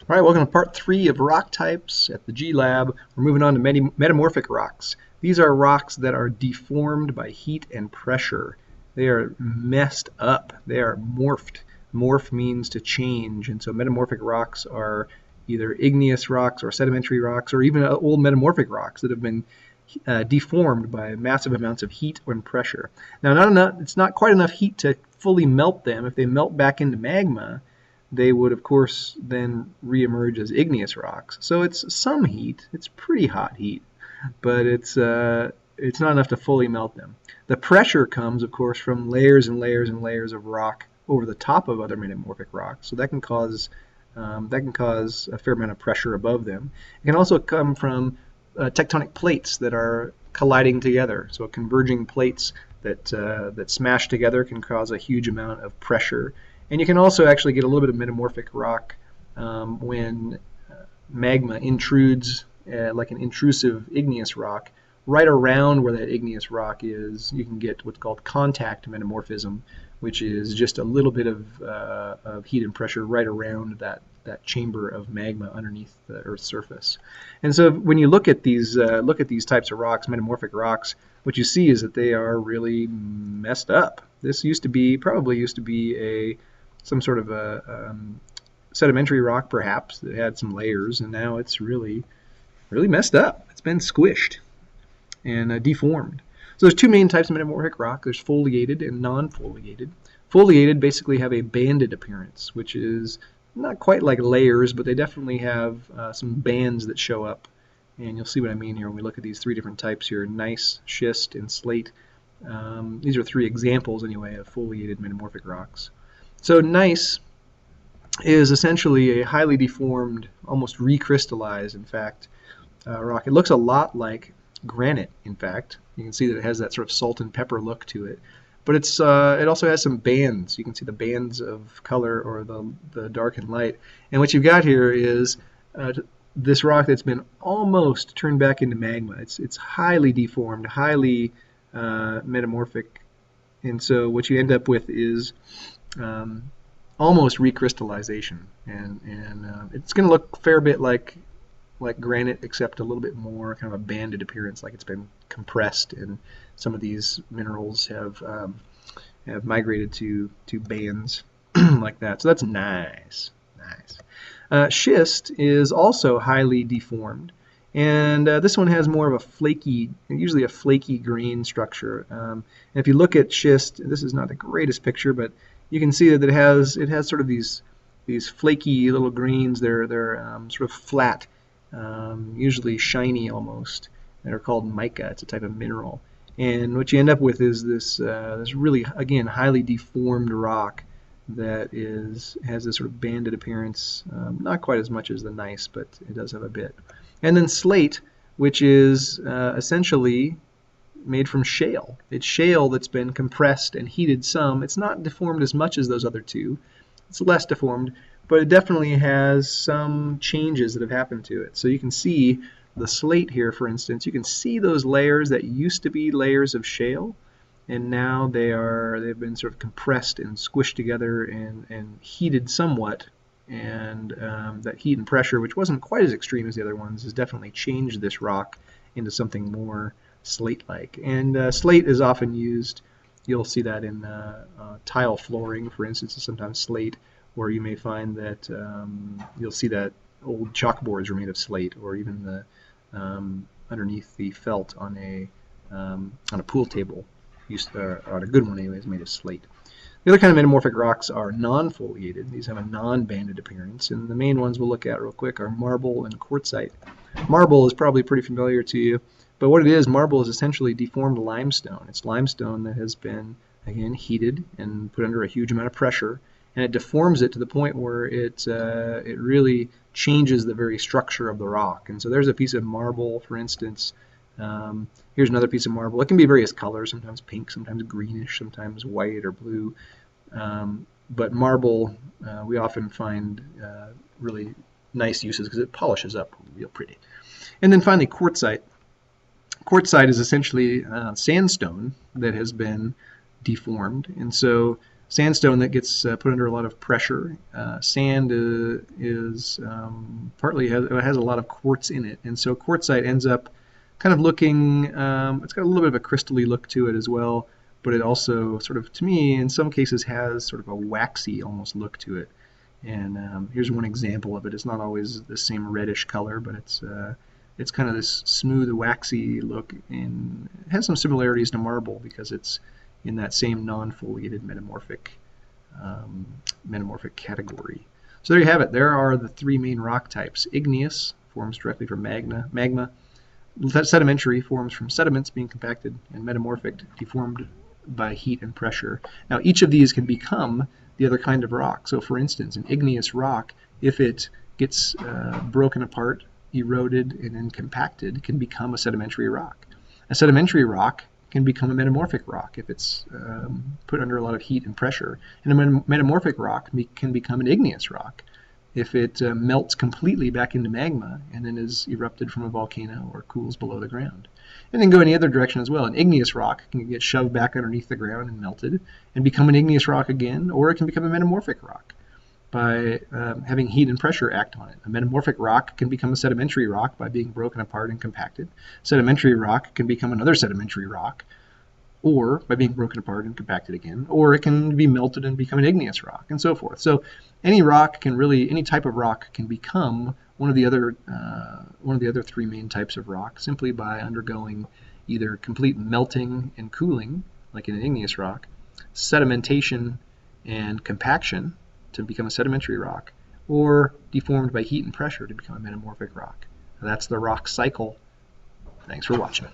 All right, welcome to part 3 of rock types at the G Lab. We're moving on to metamorphic rocks. These are rocks that are deformed by heat and pressure. They are messed up. They are morphed. Morph means to change, and so metamorphic rocks are either igneous rocks or sedimentary rocks or even old metamorphic rocks that have been deformed by massive amounts of heat and pressure. Now, it's not quite enough heat to fully melt them. If they melt back into magma, they would, of course, then reemerge as igneous rocks. So it's some heat. It's pretty hot heat, but it's not enough to fully melt them. The pressure comes, of course, from layers and layers and layers of rock over the top of other metamorphic rocks. So that can cause a fair amount of pressure above them. It can also come from tectonic plates that are colliding together. So converging plates that smash together can cause a huge amount of pressure. And you can also actually get a little bit of metamorphic rock when magma intrudes, like an intrusive igneous rock. Right around where that igneous rock is, you can get what's called contact metamorphism, which is just a little bit of heat and pressure right around that chamber of magma underneath the Earth's surface. And so when you look at these types of rocks, metamorphic rocks, what you see is that they are really messed up. This probably used to be some sort of a sedimentary rock, perhaps, that had some layers, and now it's really messed up. It's been squished and deformed. So there's two main types of metamorphic rock. There's foliated and non-foliated. Foliated basically have a banded appearance, which is not quite like layers, but they definitely have some bands that show up. And you'll see what I mean here when we look at these three different types here: gneiss, schist, and slate. These are three examples, anyway, of foliated metamorphic rocks. So gneiss is essentially a highly deformed, almost recrystallized, in fact, rock. It looks a lot like granite, in fact. You can see that it has that sort of salt and pepper look to it. But it also has some bands. You can see the bands of color, or the dark and light. And what you've got here is this rock that's been almost turned back into magma. It's highly deformed, highly metamorphic. And so what you end up with is almost recrystallization, and it's going to look a fair bit like granite, except a little bit more kind of a banded appearance, like it's been compressed, and some of these minerals have migrated to bands like that. So that's nice. Schist is also highly deformed, and this one has more of usually a flaky grain structure. And if you look at schist, this is not the greatest picture, but you can see that it has sort of these flaky little grains. They're sort of flat, usually shiny almost, that are called mica. It's a type of mineral. And what you end up with is this really, again, highly deformed rock that has this sort of banded appearance, not quite as much as the gneiss, but it does have a bit. And then slate, which is essentially made from shale. It's shale that's been compressed and heated some. It's not deformed as much as those other two. It's less deformed, but it definitely has some changes that have happened to it. So you can see the slate here, for instance. You can see those layers that used to be layers of shale, and now they've been sort of compressed and squished together and heated somewhat. And that heat and pressure, which wasn't quite as extreme as the other ones, has definitely changed this rock into something more slate-like. And slate is often used. You'll see that in tile flooring, for instance, is sometimes slate, or you may find that you'll see that old chalkboards are made of slate, or even the underneath the felt on a pool table, on a good one anyway, is made of slate. The other kind of metamorphic rocks are non-foliated. These have a non-banded appearance, and the main ones we'll look at real quick are marble and quartzite. Marble is probably pretty familiar to you, but what it is, marble is essentially deformed limestone. It's limestone that has been, again, heated and put under a huge amount of pressure, and it deforms it to the point where it really changes the very structure of the rock. And so there's a piece of marble, for instance. Here's another piece of marble. It can be various colors, sometimes pink, sometimes greenish, sometimes white or blue. But marble, we often find really nice uses because it polishes up real pretty. And then finally, quartzite. Quartzite is essentially sandstone that has been deformed. And so Sandstone that gets put under a lot of pressure. Sand is partly has a lot of quartz in it, and so quartzite ends up kind of looking, it's got a little bit of a crystally look to it as well, but it also sort of, to me, in some cases has sort of a waxy almost look to it. And here's one example of it. It's not always the same reddish color, but it's kind of this smooth, waxy look, and it has some similarities to marble because it's in that same non-foliated metamorphic category. So there you have it. There are the three main rock types. Igneous forms directly from magma. Sedimentary forms from sediments being compacted, and metamorphic deformed by heat and pressure. Now each of these can become the other kind of rock. So for instance, an igneous rock, if it gets broken apart, eroded, and then compacted, can become a sedimentary rock. A sedimentary rock can become a metamorphic rock if it's put under a lot of heat and pressure. And a metamorphic rock can become an igneous rock if it melts completely back into magma and then is erupted from a volcano or cools below the ground. And then go in the other direction as well. An igneous rock can get shoved back underneath the ground and melted and become an igneous rock again, or it can become a metamorphic rock by having heat and pressure act on it. A metamorphic rock can become a sedimentary rock by being broken apart and compacted. Sedimentary rock can become another sedimentary rock, or by being broken apart and compacted again, or it can be melted and become an igneous rock, and so forth. So any type of rock can become one of the other three main types of rock simply by undergoing either complete melting and cooling, like in an igneous rock, sedimentation and compaction to become a sedimentary rock, or deformed by heat and pressure to become a metamorphic rock. That's the rock cycle. Thanks for watching.